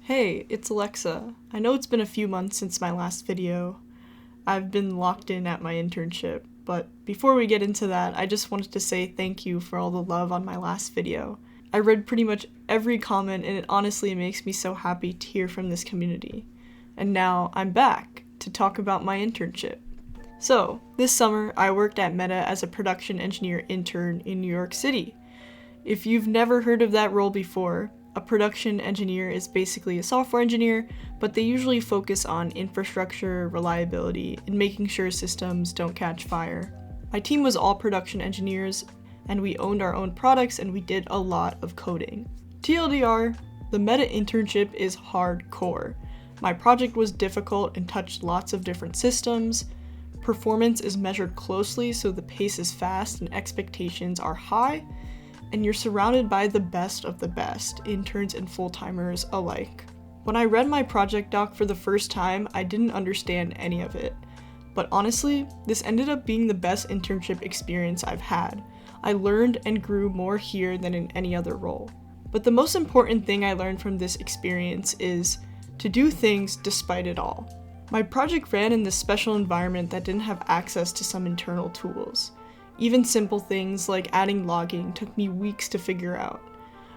Hey, it's Alexa. I know it's been a few months since my last video. I've been locked in at my internship, but before we get into that, I just wanted to say thank you for all the love on my last video. I read pretty much every comment and it honestly makes me so happy to hear from this community. And now I'm back to talk about my internship. So, this summer I worked at Meta as a production engineer intern in New York City. If you've never heard of that role before, a production engineer is basically a software engineer, but they usually focus on infrastructure, reliability, and making sure systems don't catch fire. My team was all production engineers, and we owned our own products and we did a lot of coding. TLDR, the Meta internship is hardcore. My project was difficult and touched lots of different systems. Performance is measured closely, so the pace is fast and expectations are high, and you're surrounded by the best of the best, interns and full-timers alike. When I read my project doc for the first time, I didn't understand any of it. But honestly, this ended up being the best internship experience I've had. I learned and grew more here than in any other role. But the most important thing I learned from this experience is to do things despite it all. My project ran in this special environment that didn't have access to some internal tools. Even simple things like adding logging took me weeks to figure out.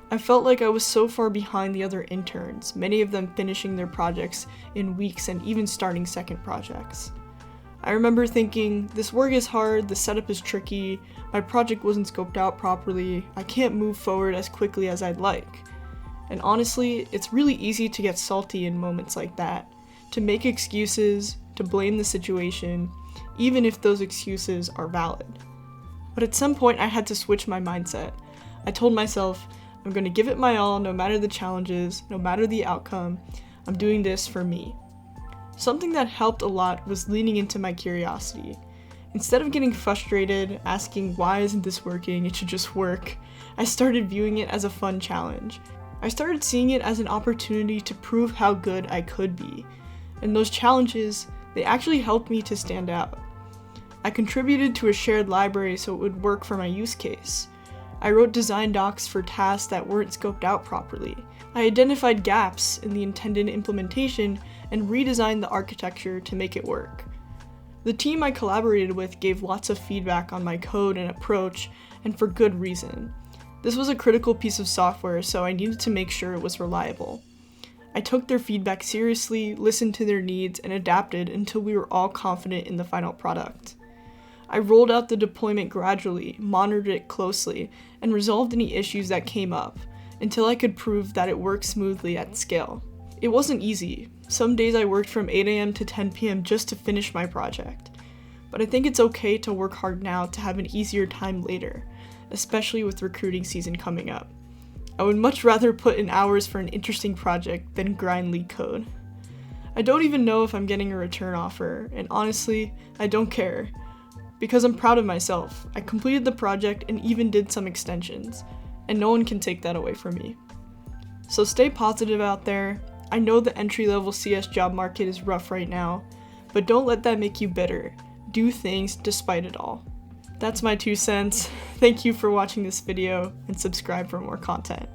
I felt like I was so far behind the other interns, many of them finishing their projects in weeks and even starting second projects. I remember thinking, this work is hard, the setup is tricky, my project wasn't scoped out properly, I can't move forward as quickly as I'd like. And honestly, it's really easy to get salty in moments like that, to make excuses, to blame the situation, even if those excuses are valid. But at some point I had to switch my mindset. I told myself, I'm going to give it my all no matter the challenges, no matter the outcome. I'm doing this for me. Something that helped a lot was leaning into my curiosity. Instead of getting frustrated, asking why isn't this working, it should just work, I started viewing it as a fun challenge. I started seeing it as an opportunity to prove how good I could be. And those challenges, they actually helped me to stand out. I contributed to a shared library so it would work for my use case. I wrote design docs for tasks that weren't scoped out properly. I identified gaps in the intended implementation and redesigned the architecture to make it work. The team I collaborated with gave lots of feedback on my code and approach, and for good reason. This was a critical piece of software, so I needed to make sure it was reliable. I took their feedback seriously, listened to their needs, and adapted until we were all confident in the final product. I rolled out the deployment gradually, monitored it closely, and resolved any issues that came up, until I could prove that it worked smoothly at scale. It wasn't easy. Some days I worked from 8 a.m. to 10 p.m. just to finish my project. But I think it's okay to work hard now to have an easier time later, especially with recruiting season coming up. I would much rather put in hours for an interesting project than grind leak code. I don't even know if I'm getting a return offer, and honestly, I don't care. Because I'm proud of myself, I completed the project and even did some extensions, and no one can take that away from me. So stay positive out there. I know the entry-level CS job market is rough right now, but don't let that make you bitter. Do things despite it all. That's my 2 cents. Thank you for watching this video, and subscribe for more content.